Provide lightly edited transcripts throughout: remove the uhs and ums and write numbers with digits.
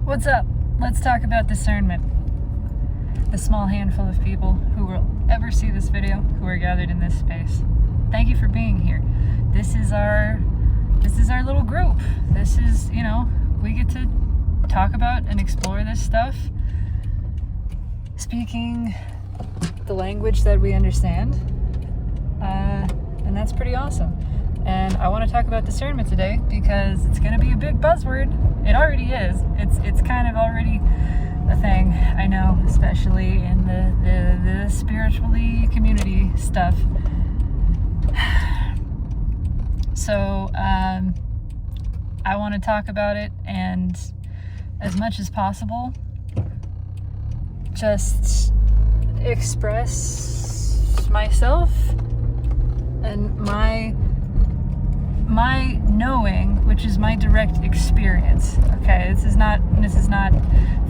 What's up? Let's talk about discernment. The small handful of people who will ever see this video who are gathered in this space. Thank you for being here. This is our little group. This is, we get to talk about and explore this stuff, speaking the language that we understand, and that's pretty awesome. And I want to talk about discernment today because it's going to be a big buzzword. It already is. It's kind of already a thing, I know, especially in the spiritually community stuff. So I want to talk about it, and as much as possible, just express myself and my knowing, which is my direct experience. Okay, this is not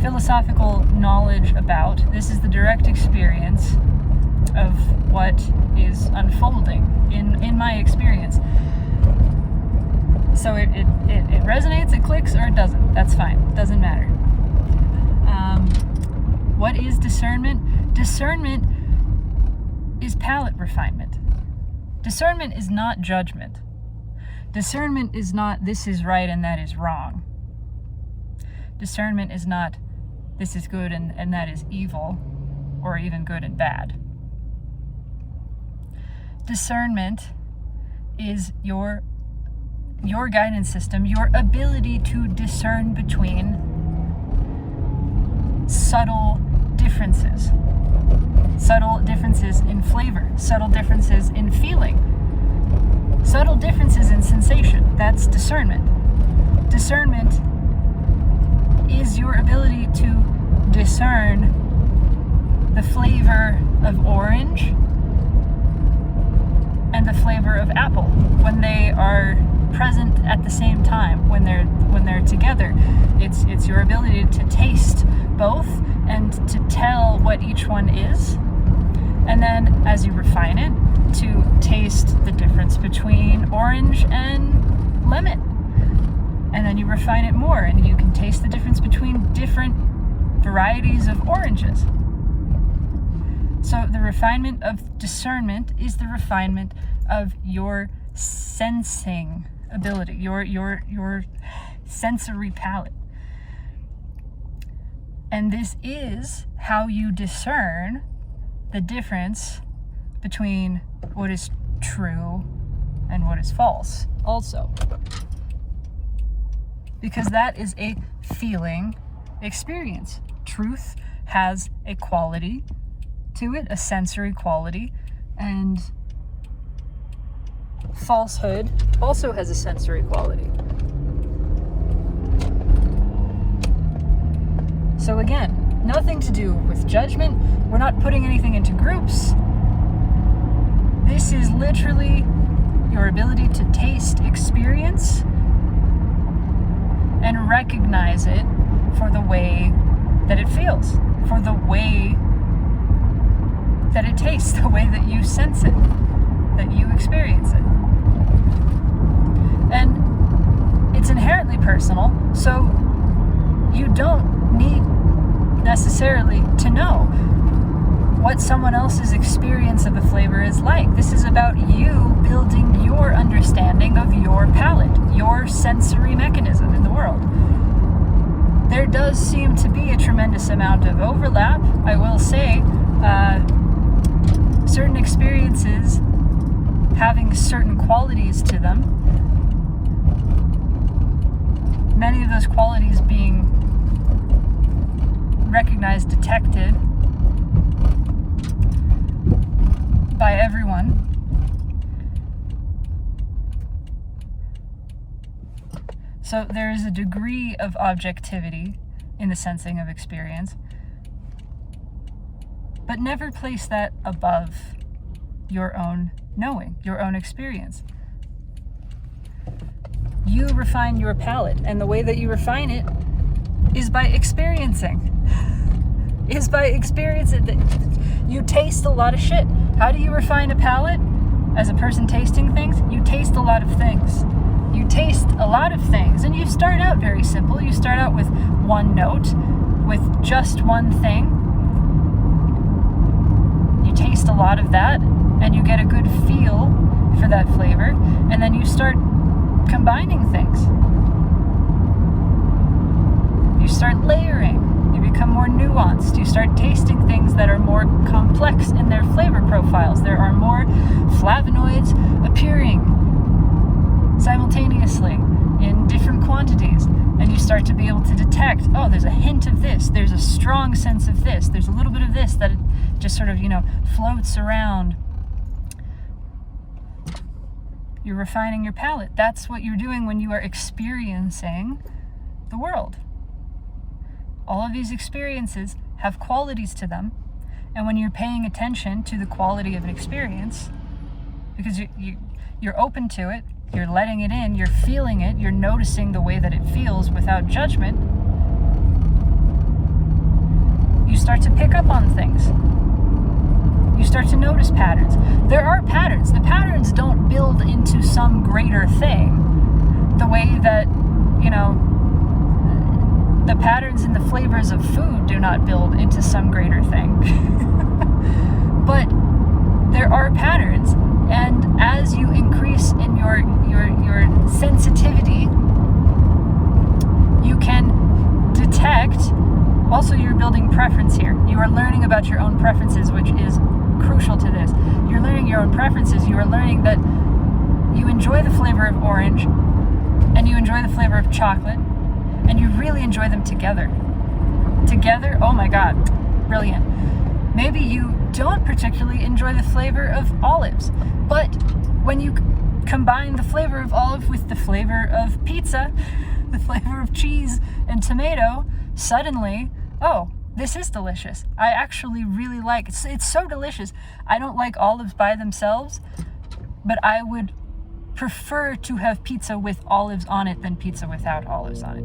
philosophical knowledge about. This is the direct experience of what is unfolding in my experience. So it resonates, it clicks, or it doesn't. That's fine. It doesn't matter. What is discernment? Discernment is palate refinement. Discernment is not judgment. Discernment is not this is right and that is wrong. Discernment is not this is good and that is evil, or even good and bad. Discernment is your guidance system, your ability to discern between subtle differences in flavor, subtle differences in feeling, subtle differences in sensation. That's discernment. Discernment is your ability to discern the flavor of orange and the flavor of apple when they are present at the same time, when they're together. It's your ability to taste both and to tell what each one is, and then as you refine it, to taste the difference between orange and lemon, and then you refine it more and you can taste the difference between different varieties of oranges. So the refinement of discernment is the refinement of your sensing ability, your sensory palate. And this is how you discern the difference between what is true and what is false also. Because that is a feeling experience. Truth has a quality to it, a sensory quality, and falsehood also has a sensory quality. So again, nothing to do with judgment. We're not putting anything into groups. This is literally your ability to taste experience and recognize it for the way that it feels, for the way that it tastes, the way that you sense it, that you experience it. And it's inherently personal, so you don't need necessarily to know what someone else's experience of a flavor is like. This is about you building your understanding of your palate, your sensory mechanism in the world. There does seem to be a tremendous amount of overlap, I will say. Certain experiences having certain qualities to them, many of those qualities being recognized, detected by everyone. So there is a degree of objectivity in the sensing of experience, but never place that above your own knowing, your own experience. You refine your palate, and the way that you refine it is by experiencing. You taste a lot of shit. How do you refine a palate? As a person tasting things, you taste a lot of things. you taste a lot of things, and you start out very simple. You start out with one note, with just one thing. You taste a lot of that, and you get a good feel for that flavor, and then you start combining things. You start layering. You become more nuanced. You start tasting things that are more complex in their flavor profiles. There are more flavonoids appearing simultaneously in different quantities, and you start to be able to detect, oh, there's a hint of this, there's a strong sense of this, there's a little bit of this that it just sort of, floats around. You're refining your palate. That's what you're doing when you are experiencing the world. All of these experiences have qualities to them, and when you're paying attention to the quality of an experience, because you're open to it, you're letting it in, you're feeling it, you're noticing the way that it feels without judgment, you start to pick up on things. You start to notice patterns. There are patterns. The patterns don't build into some greater thing the way that, the patterns in the flavors of food do not build into some greater thing. But there are patterns, and as you increase in your sensitivity, you can detect. Also, you're building preference here. You are learning about your own preferences, which is crucial to this. You're learning your own preferences. You are learning that you enjoy the flavor of orange, and you enjoy the flavor of chocolate, and you really enjoy them together. Together, oh my God, brilliant. Maybe you don't particularly enjoy the flavor of olives, but when you combine the flavor of olive with the flavor of pizza, the flavor of cheese and tomato, suddenly, oh, this is delicious. I actually really like it. It's so delicious. I don't like olives by themselves, but I would prefer to have pizza with olives on it than pizza without olives on it.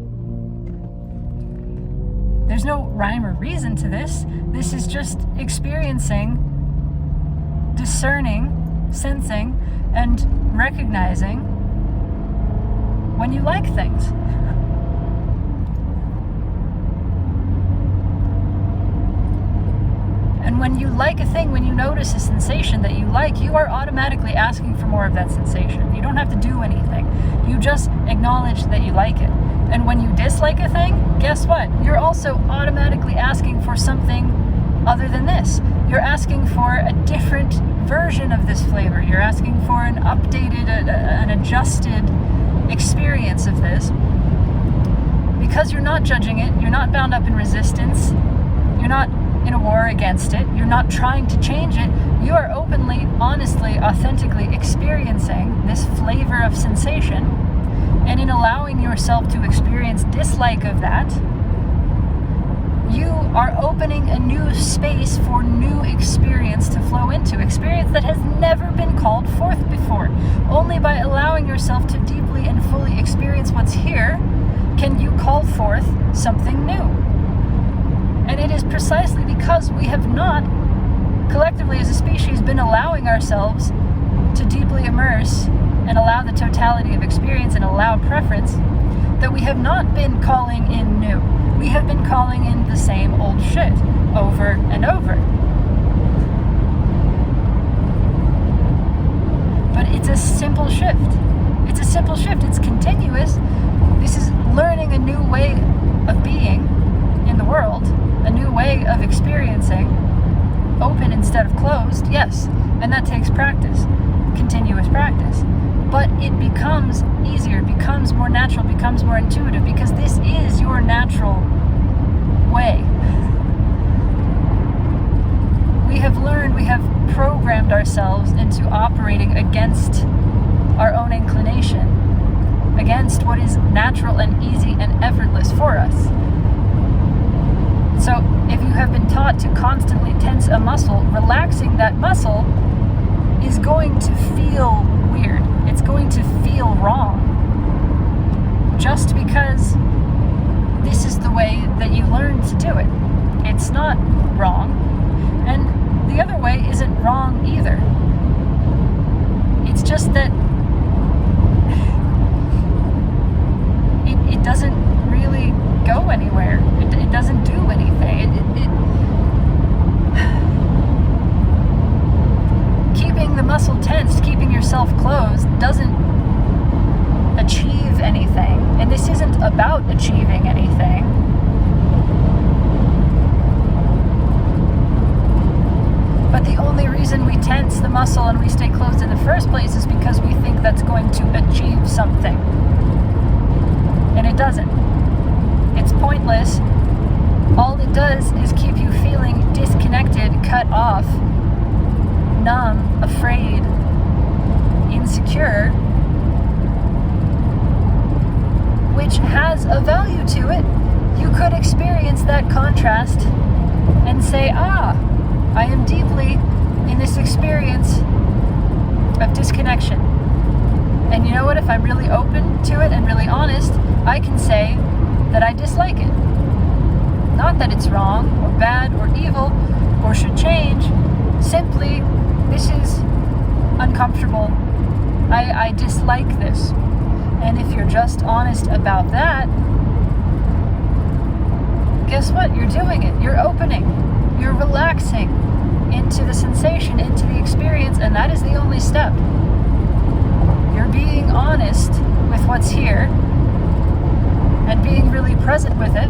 There's no rhyme or reason to this. This is just experiencing, discerning, sensing, and recognizing when you like things. And when you like a thing, when you notice a sensation that you like, you are automatically asking for more of that sensation. You don't have to do anything. You just acknowledge that you like it. And when you dislike a thing, guess what? You're also automatically asking for something other than this. You're asking for a different version of this flavor. You're asking for an updated, an adjusted experience of this. Because you're not judging it, you're not bound up in resistance, you're not in a war against it, you're not trying to change it, you are openly, honestly, authentically experiencing this flavor of sensation, and in allowing yourself to experience dislike of that, you are opening a new space for new experience to flow into, experience that has never been called forth before. Only by allowing yourself to deeply and fully experience what's here can you call forth something new. And it is precisely because we have not, collectively as a species, been allowing ourselves to deeply immerse and allow the totality of experience and allow preference, that we have not been calling in new. We have been calling in the same old shit over and over. But it's a simple shift. It's a simple shift. It's continuous. This is learning a new way of being in the world, a new way of experiencing, open instead of closed, yes, and that takes practice, continuous practice. But it becomes easier, becomes more natural, becomes more intuitive, because this is your natural way. We have learned, we have programmed ourselves into operating against our own inclination, against what is natural and easy and effortless for us. So if you have been taught to constantly tense a muscle, relaxing that muscle is going to feel weird. It's going to feel wrong. Just because this is the way that you learned to do it. It's not wrong. And the other way isn't wrong either. It's just that it doesn't really go anywhere. It doesn't do anything. Keeping the muscle tensed, keeping yourself closed, doesn't achieve anything. And this isn't about achieving anything. But the only reason we tense the muscle and we stay closed in the first place is because we think that's going to achieve something. And it doesn't. It's pointless. All it does is keep you feeling disconnected, cut off, numb, afraid, insecure, which has a value to it. You could experience that contrast and say, I am deeply in this experience of disconnection. And you know what? If I'm really open to it and really honest, I can say that I dislike it. Not that it's wrong or bad or evil or should change. Simply, this is uncomfortable. I dislike this. And if you're just honest about that, guess what? You're doing it. You're opening. You're relaxing into the sensation, into the experience, and that is the only step. You're being honest with what's here and being really present with it.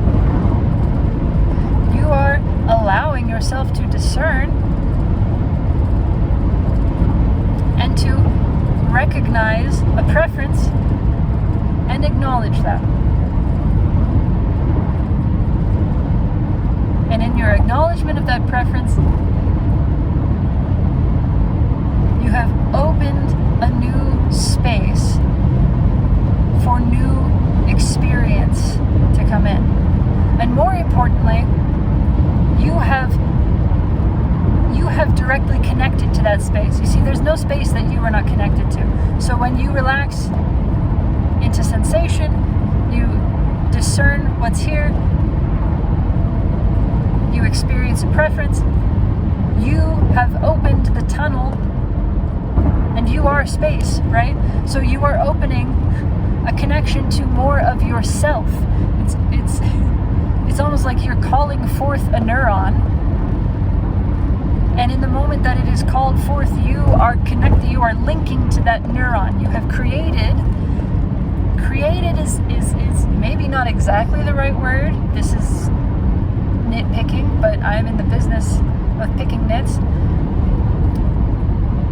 You are allowing yourself to discern and to recognize a preference and acknowledge that. And in your acknowledgement of that preference, you have opened a new space for new experience to come in. And more importantly, you have directly connected to that space. You see, there's no space that you are not connected to. So when you relax into sensation, you discern what's here, you experience a preference, you have opened the tunnel, and you are space, right? So you are opening a connection to more of yourself. It's almost like you're calling forth a neuron, and in the moment that it is called forth, you are connected, you are linking to that neuron. You have created is maybe not exactly the right word. This is nitpicking, but I am in the business of picking nits.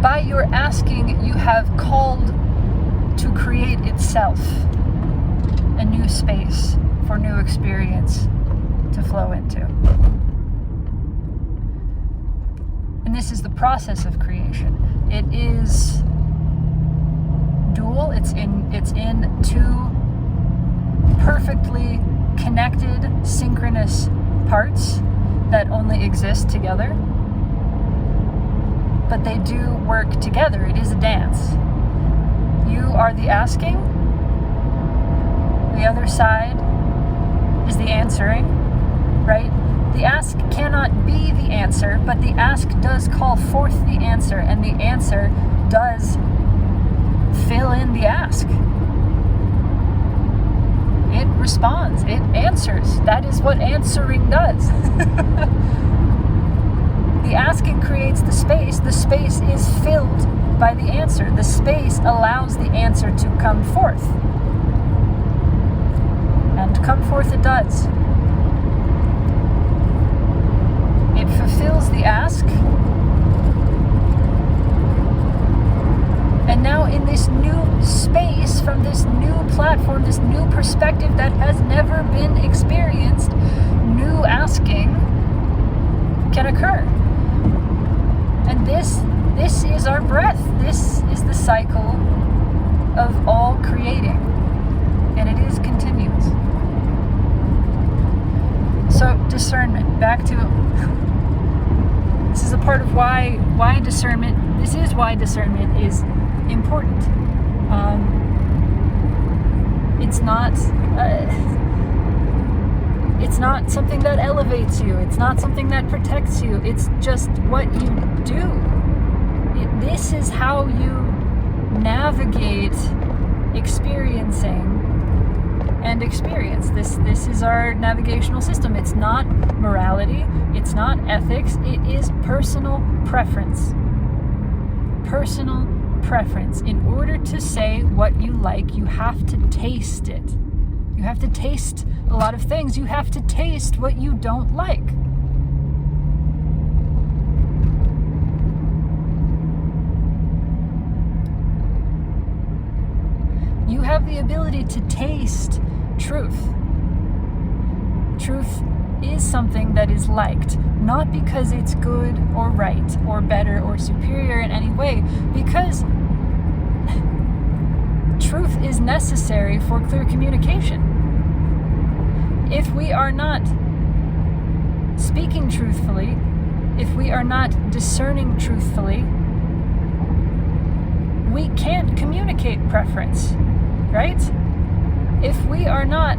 By your asking, you have called to create itself a new space for new experience to flow into. And this is the process of creation. It is dual. It's in two perfectly connected, synchronous parts that only exist together. But they do work together. It is a dance. You are the asking. The other side is the answering, right? The ask cannot be the answer, but the ask does call forth the answer, and the answer does fill in the ask. It responds. It answers. That is what answering does. The asking creates the space. The space is filled by the answer. The space allows the answer to come forth. And come forth it does. It fulfills the ask. And now in this new space, from this new platform, this new perspective that has never been experienced, new asking can occur. And this is our breath. This is the cycle of all creating. And it is continuous. So discernment, back to this is a part of why discernment, this is why discernment is important. It's not something that elevates you. It's not something that protects you. It's just what you do. This is how you navigate experiencing and experience. This is our navigational system. It's not morality, it's not ethics, it is personal preference. Personal preference. In order to say what you like, you have to taste it. You have to taste a lot of things. You have to taste what you don't like. You have the ability to taste truth. Truth is something that is liked, not because it's good or right or better or superior in any way, because truth is necessary for clear communication. If we are not speaking truthfully, if we are not discerning truthfully, we can't communicate preference, right? If we are not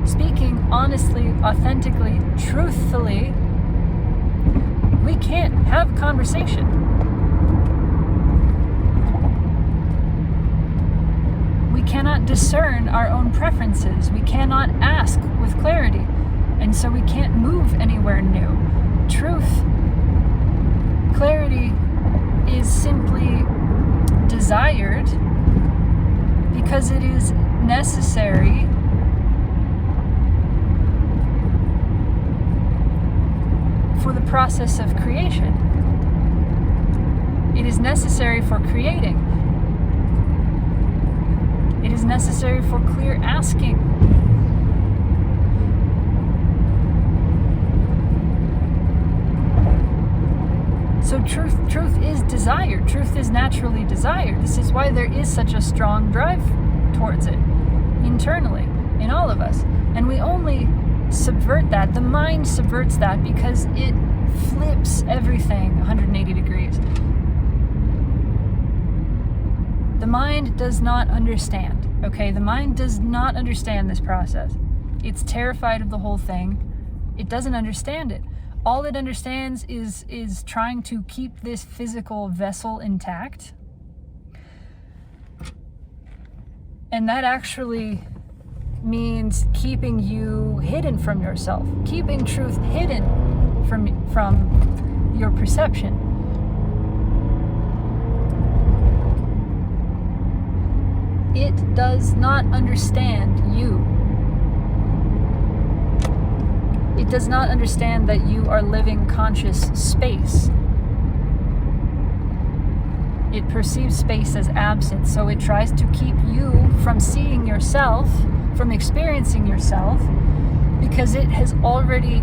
speaking honestly, authentically, truthfully, we can't have a conversation. We cannot discern our own preferences. We cannot ask with clarity. And so we can't move anywhere new. Truth, clarity is simply desired because it is necessary for the process of creation. It is necessary for creating. It is necessary for clear asking. So truth is desired. Truth is naturally desired. This is why there is such a strong drive towards it internally in all of us. And we only subvert that. The mind subverts that because it flips everything 180 degrees. The mind does not understand, okay? The mind does not understand this process. It's terrified of the whole thing. It doesn't understand it. All it understands is trying to keep this physical vessel intact. And that actually means keeping you hidden from yourself, keeping truth hidden from your perception. It does not understand you. It does not understand that you are living conscious space. It perceives space as absent, so it tries to keep you from seeing yourself, from experiencing yourself, because it has already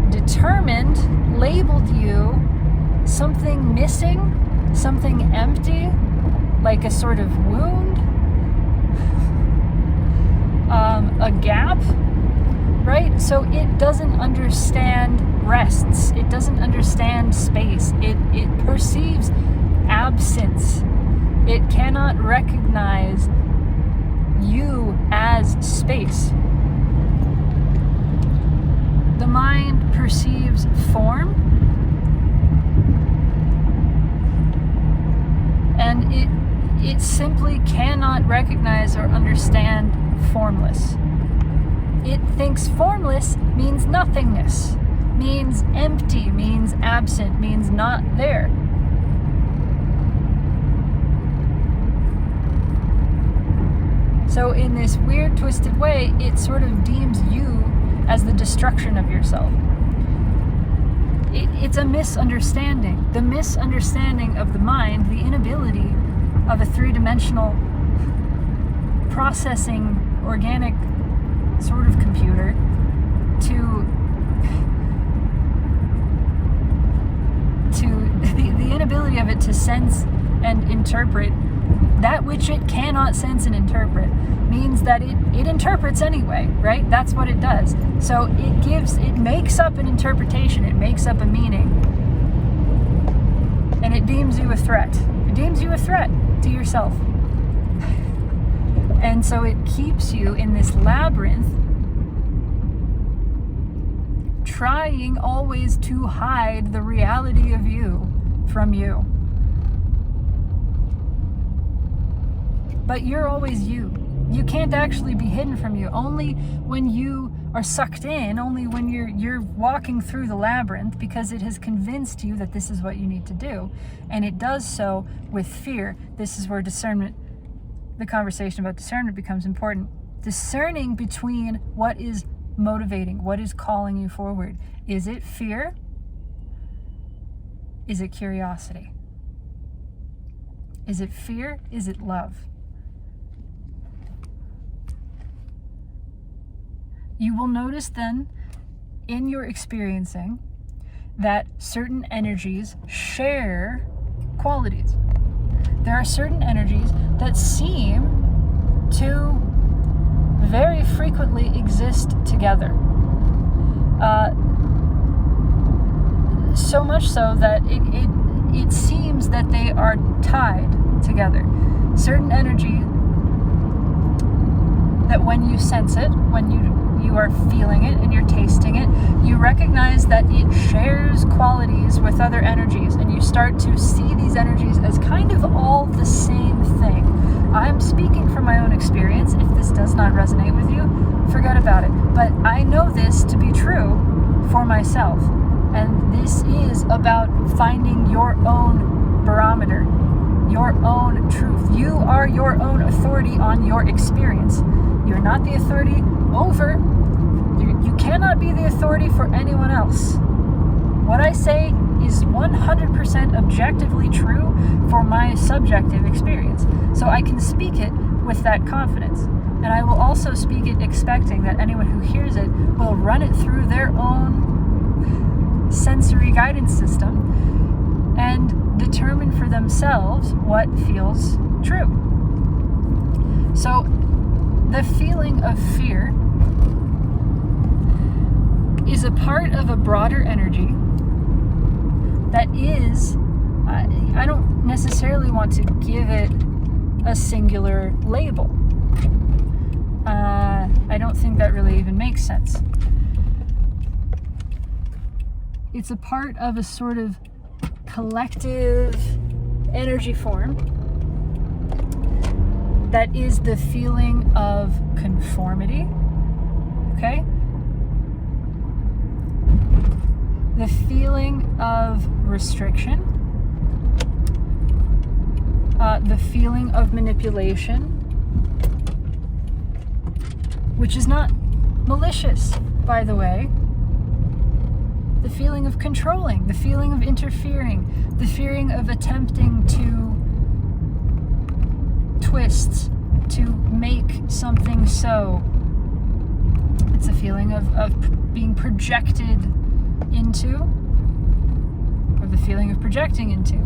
determined, labeled you something missing, something empty, like a sort of wound, a gap, right? So it doesn't understand rests. It doesn't understand space. It perceives absence. It cannot recognize you as space. The mind perceives form, and it simply cannot recognize or understand formless. It thinks formless means nothingness, means empty, means absent, means not there. So in this weird, twisted way, it sort of deems you as the destruction of yourself. It's a misunderstanding. The misunderstanding of the mind, the inability of a three-dimensional processing organic sort of computer to the inability of it to sense and interpret that which it cannot sense and interpret means that it interprets anyway, right? That's what it does. So it makes up an interpretation, it makes up a meaning, and it deems you a threat. It deems you a threat to yourself. And so it keeps you in this labyrinth, trying always to hide the reality of you from you. But you're always you. you can't actually be hidden from you. Only when you are sucked in, only when you're walking through the labyrinth, because it has convinced you that this is what you need to do, and it does so with fear. This is where discernment, the conversation about discernment, becomes important. Discerning between what is motivating, what is calling you forward. Is it fear? Is it curiosity? Is it fear? Is it love? You will notice then in your experiencing that certain energies share qualities. There are certain energies that seem to very frequently exist together. So much so that it seems that they are tied together. Certain energy that when you sense it, when you are feeling it and you're tasting it, you recognize that it shares qualities with other energies, and you start to see these energies as kind of all the same thing. I'm speaking from my own experience. If this does not resonate with you, forget about it. But I know this to be true for myself. And this is about finding your own barometer, your own truth. You are your own authority on your experience. You're not the authority over. You cannot be the authority for anyone else. What I say is 100% objectively true for my subjective experience. So I can speak it with that confidence. And I will also speak it expecting that anyone who hears it will run it through their own sensory guidance system and determine for themselves what feels true. So the feeling of fear is a part of a broader energy that is, I don't necessarily want to give it a singular label. I don't think that really even makes sense. It's a part of a sort of collective energy form that is the feeling of conformity, okay? The feeling of restriction, the feeling of manipulation, which is not malicious, by the way. The feeling of controlling, the feeling of interfering, the feeling of attempting to twist, to make something so. It's a feeling of being projected into, or the feeling of projecting into.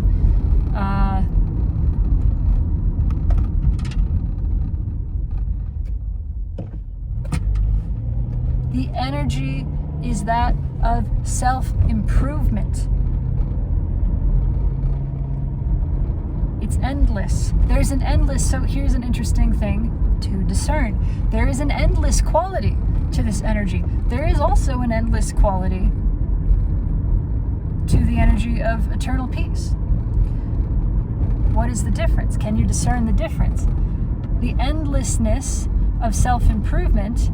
The energy is that of self-improvement. It's endless. There's an endless, so here's an interesting thing to discern. There is an endless quality to this energy. There is also an endless quality to the energy of eternal peace. What is the difference? Can you discern the difference? The endlessness of self-improvement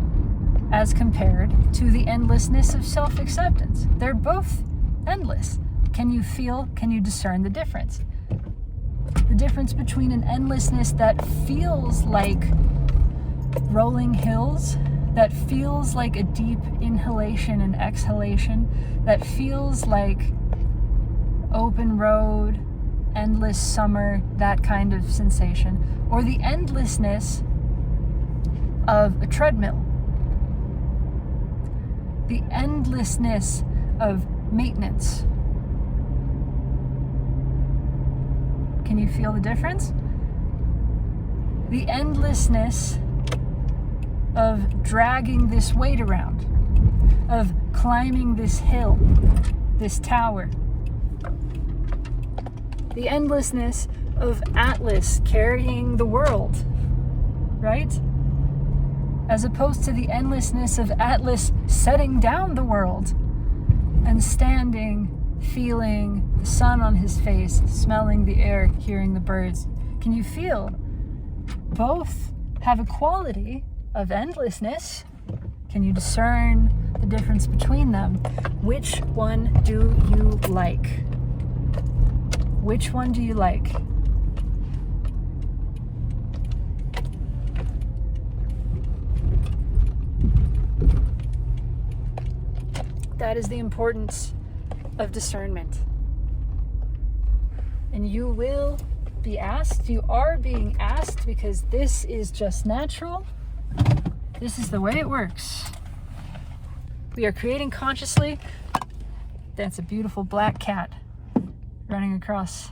as compared to the endlessness of self-acceptance. They're both endless. Can you discern the difference? The difference between an endlessness that feels like rolling hills, that feels like a deep inhalation and exhalation, that feels like open road, endless summer, that kind of sensation, or the endlessness of a treadmill, the endlessness of maintenance. Can you feel the difference? The endlessness of dragging this weight around, of climbing this hill, this tower. The endlessness of Atlas carrying the world, right? As opposed to the endlessness of Atlas setting down the world and standing, feeling the sun on his face, smelling the air, hearing the birds. Can you feel? Both have a quality of endlessness. Can you discern the difference between them? Which one do you like? Which one do you like? That is the importance of discernment. And you will be asked, you are being asked, because this is just natural. This is the way it works. We are creating consciously. That's a beautiful black cat running across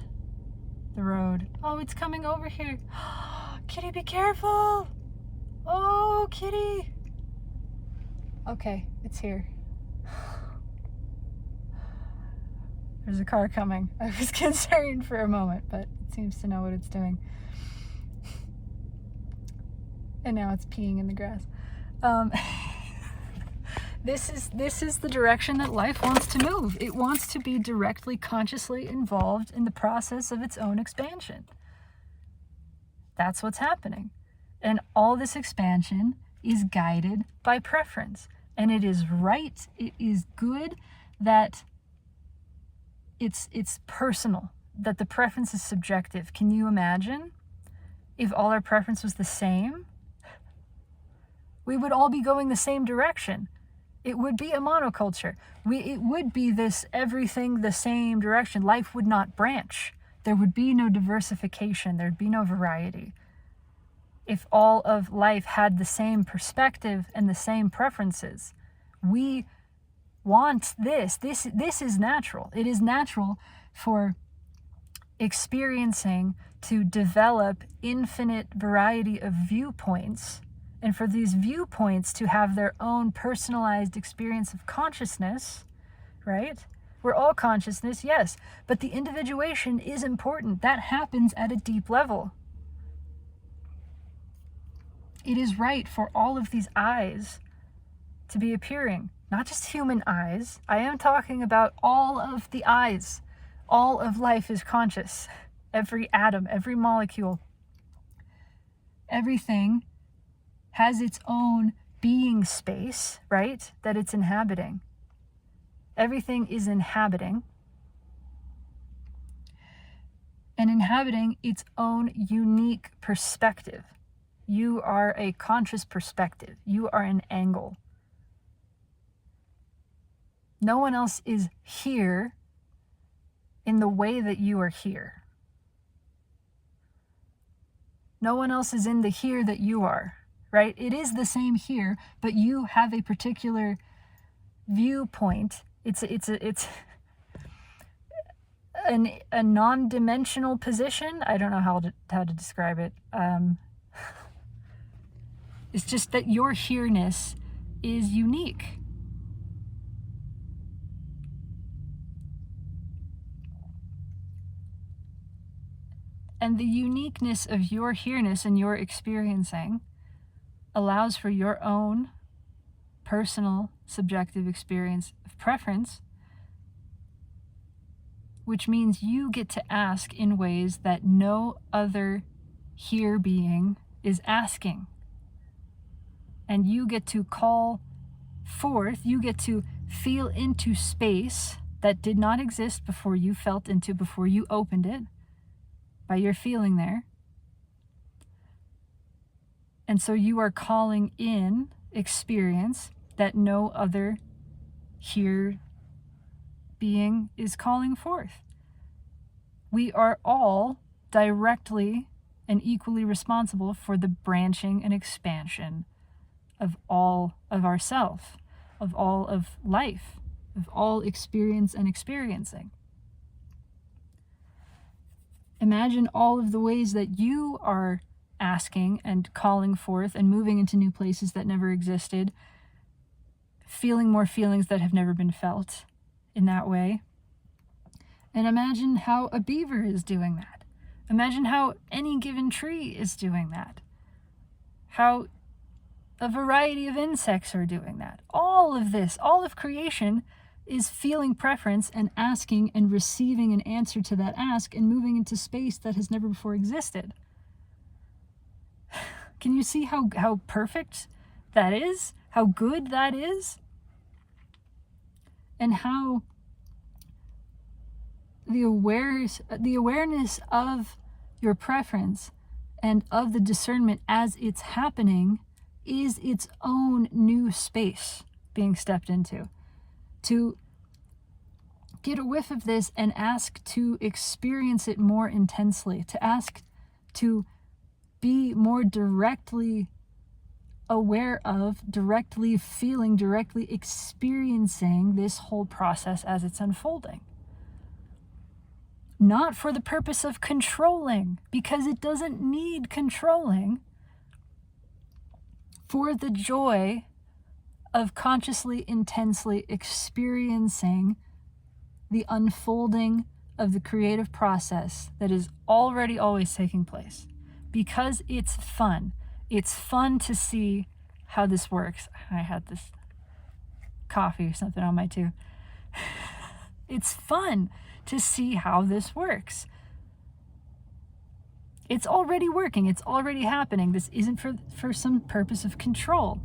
the road. Oh, it's coming over here. Kitty, be careful. Oh, kitty. Okay, it's here. There's a car coming. I was concerned for a moment, but it seems to know what it's doing. And now it's peeing in the grass. This is the direction that life wants to move. It wants to be directly, consciously involved in the process of its own expansion. That's what's happening. And all this expansion is guided by preference. And it is right, it is good that it's personal, that the preference is subjective. Can you imagine if all our preference was the same? We would all be going the same direction. It would be a monoculture. It would be this everything the same direction. Life would not branch. There would be no diversification. There'd be no variety. If all of life had the same perspective and the same preferences, we want this. This is natural. It is natural for experiencing to develop infinite variety of viewpoints, and for these viewpoints to have their own personalized experience of consciousness, right? We're all consciousness, yes, but the individuation is important. That happens at a deep level. It is right for all of these eyes to be appearing. Not just human eyes. I am talking about all of the eyes. All of life is conscious. Every atom, every molecule, everything has its own being space, right? That it's inhabiting. Everything is inhabiting. And inhabiting its own unique perspective. You are a conscious perspective. You are an angle. No one else is here in the way that you are here. No one else is in the here that you are, right? It is the same here, but you have a particular viewpoint. It's a non-dimensional position. I don't know how to describe it. It's just that your here-ness is unique. And the uniqueness of your here-ness and your experiencing allows for your own personal, subjective experience of preference, which means you get to ask in ways that no other here being is asking. And you get to call forth, you get to feel into space that did not exist before you felt into, before you opened it, by your feeling there. And so you are calling in experience that no other here being is calling forth. We are all directly and equally responsible for the branching and expansion of all of ourself, of all of life, of all experience and experiencing. Imagine all of the ways that you are asking and calling forth and moving into new places that never existed, feeling more feelings that have never been felt in that way. And imagine how a beaver is doing that. Imagine how any given tree is doing that. How a variety of insects are doing that. All of this, all of creation is feeling preference and asking and receiving an answer to that ask and moving into space that has never before existed. Can you see how perfect that is? How good that is? And how the awareness of your preference and of the discernment as it's happening is its own new space being stepped into. To get a whiff of this and ask to experience it more intensely, to ask to be more directly aware of, directly feeling, directly experiencing this whole process as it's unfolding. Not for the purpose of controlling, because it doesn't need controlling, for the joy of consciously, intensely experiencing the unfolding of the creative process that is already always taking place. Because it's fun. It's fun to see how this works. I had this coffee or something on my too. It's fun to see how this works. It's already working. It's already happening. This isn't for some purpose of control.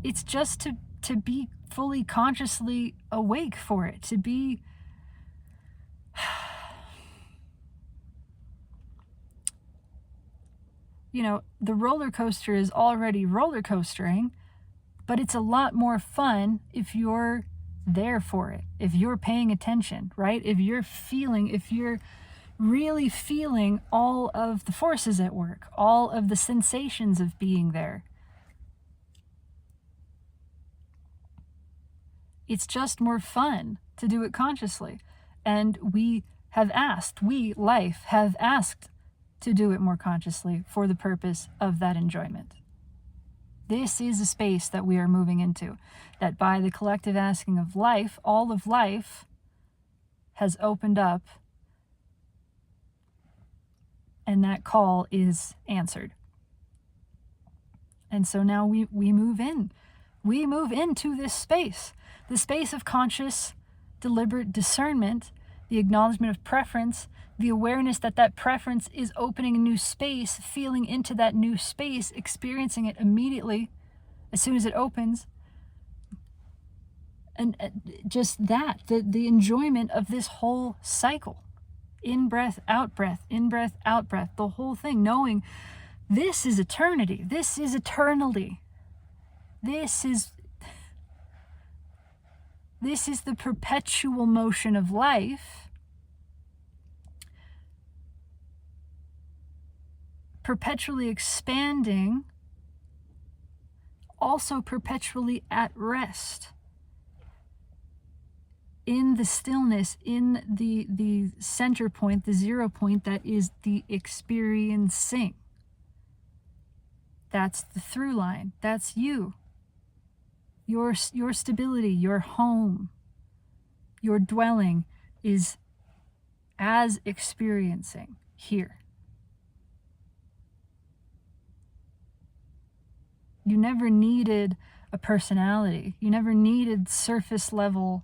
It's just to be fully consciously awake for it, to be the roller coaster is already roller coastering, but it's a lot more fun if you're there for it, if you're paying attention, right? If you're really feeling all of the forces at work, all of the sensations of being there. It's just more fun to do it consciously. And life have asked to do it more consciously for the purpose of that enjoyment. This is a space that we are moving into, that by the collective asking of life, all of life has opened up, and that call is answered. And so now we move in. We move into this space, the space of conscious, deliberate discernment, the acknowledgement of preference, the awareness that that preference is opening a new space, feeling into that new space, experiencing it immediately as soon as it opens. And just that, the enjoyment of this whole cycle. In breath, out breath, in breath, out breath, the whole thing, knowing this is eternity, this is eternally. This is the perpetual motion of life, perpetually expanding, also perpetually at rest, in the stillness, in the center point, the 0 point that is the experiencing. That's the through line. That's you. Your stability, your home, your dwelling is as experiencing here. You never needed a personality. You never needed surface level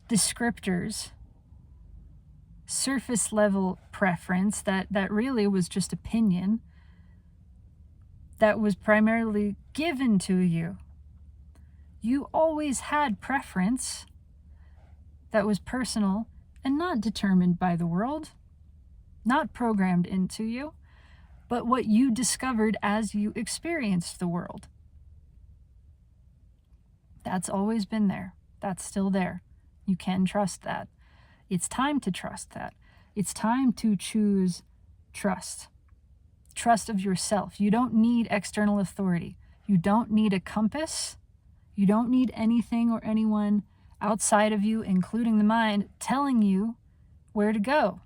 descriptors, surface level preference that really was just opinion that was primarily given to you. You always had preference that was personal and not determined by the world, not programmed into you, but what you discovered as you experienced the world. That's always been there. That's still there. You can trust that. It's time to trust that. It's time to choose trust. Trust of yourself. You don't need external authority. You don't need a compass. You don't need anything or anyone outside of you, including the mind, telling you where to go.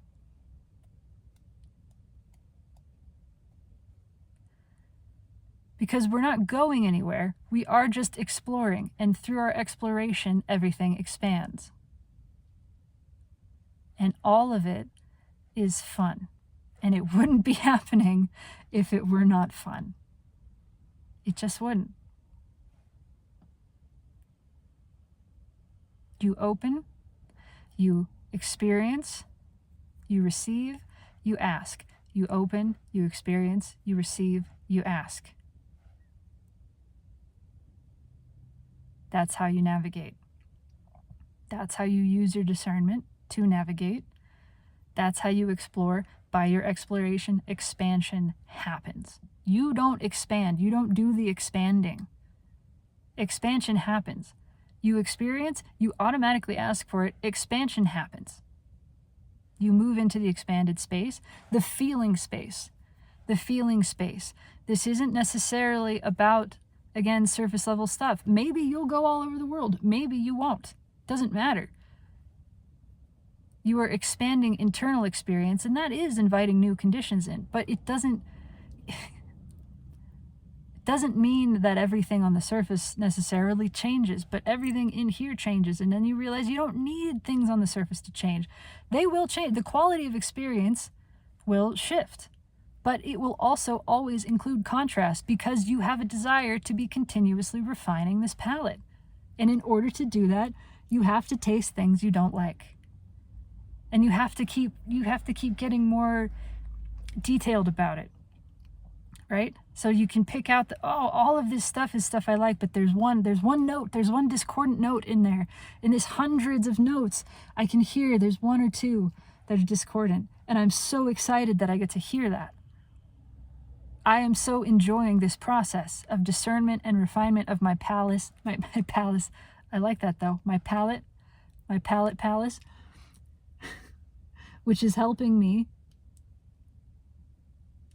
Because we're not going anywhere. We are just exploring. And through our exploration, everything expands. And all of it is fun. And it wouldn't be happening if it were not fun. It just wouldn't. You open, you experience, you receive, you ask. You open, you experience, you receive, you ask. That's how you navigate. That's how you use your discernment to navigate. That's how you explore. By your exploration, expansion happens. You don't expand. You don't do the expanding. Expansion happens. You experience, you automatically ask for it. Expansion happens. You move into the expanded space, the feeling space. The feeling space. This isn't necessarily about, again, surface level stuff. Maybe you'll go all over the world. Maybe you won't. Doesn't matter. You are expanding internal experience, and that is inviting new conditions in. But it doesn't mean that everything on the surface necessarily changes, but everything in here changes. And then you realize you don't need things on the surface to change. They will change. The quality of experience will shift, but it will also always include contrast because you have a desire to be continuously refining this palette. And in order to do that, you have to taste things you don't like. And you have to keep getting more detailed about it. Right? So you can pick out all of this stuff is stuff I like, but there's one discordant note in there. In this hundreds of notes, I can hear there's one or two that are discordant. And I'm so excited that I get to hear that. I am so enjoying this process of discernment and refinement of my palace. My palace. I like that though. My palette palace, which is helping me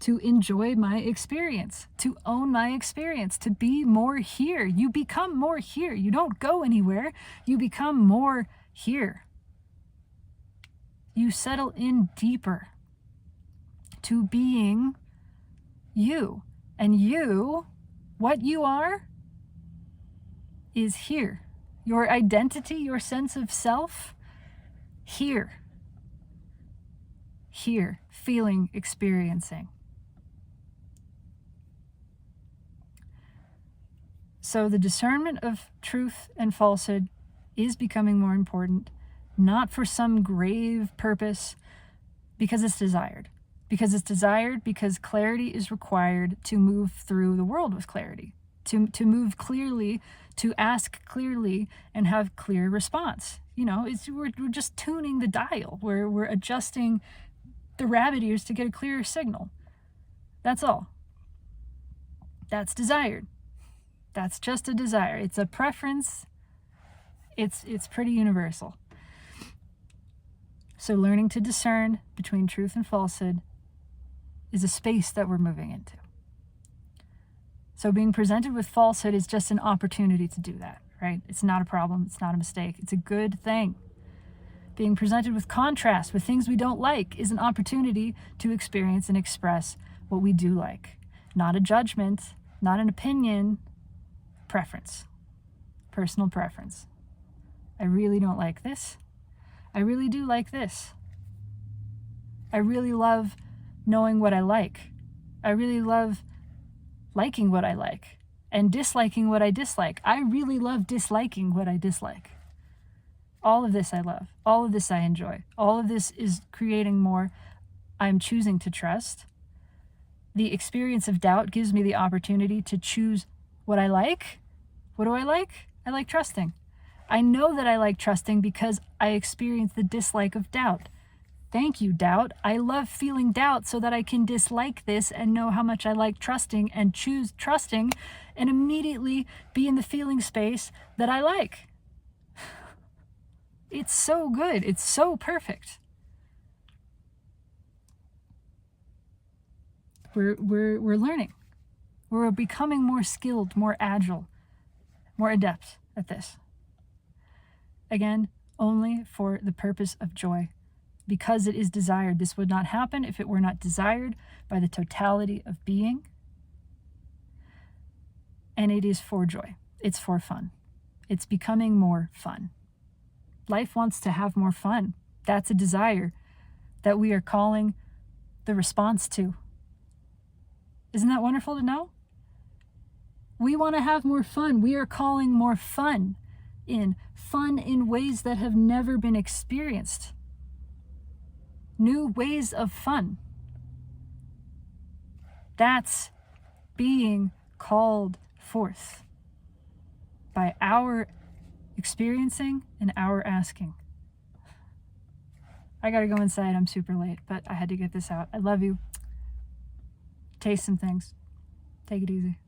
to enjoy my experience, to own my experience, to be more here. You become more here. You don't go anywhere. You become more here. You settle in deeper to being you. And you, what you are, is here. Your identity, your sense of self, here. Here, feeling, experiencing. So the discernment of truth and falsehood is becoming more important, not for some grave purpose, because it's desired. Because it's desired, because clarity is required to move through the world with clarity, to move clearly, to ask clearly, and have clear response. You know, we're just tuning the dial. We're adjusting the rabbit ears to get a clearer signal. That's all. That's desired. That's just a desire. It's a preference. It's pretty universal. So learning to discern between truth and falsehood is a space that we're moving into. So being presented with falsehood is just an opportunity to do that, right? It's not a problem. It's not a mistake. It's a good thing. Being presented with contrast, with things we don't like, is an opportunity to experience and express what we do like. Not a judgment, not an opinion, preference, personal preference. I really don't like this. I really do like this. I really love knowing what I like. I really love liking what I like and disliking what I dislike. I really love disliking what I dislike. All of this I love. All of this I enjoy. All of this is creating more I'm choosing to trust. The experience of doubt gives me the opportunity to choose what I like. What do I like? I like trusting. I know that I like trusting because I experience the dislike of doubt. Thank you, doubt. I love feeling doubt so that I can dislike this and know how much I like trusting and choose trusting and immediately be in the feeling space that I like. It's so good. It's so perfect. We're learning. We're becoming more skilled, more agile, more adept at this. Again, only for the purpose of joy. Because it is desired. This would not happen if it were not desired by the totality of being. And it is for joy. It's for fun. It's becoming more fun. Life wants to have more fun. That's a desire that we are calling the response to. Isn't that wonderful to know? We want to have more fun. We are calling more fun in ways that have never been experienced. New ways of fun. That's being called forth by our experiencing and our asking. I gotta go inside. I'm super late, but I had to get this out. I love you. Taste some things. Take it easy.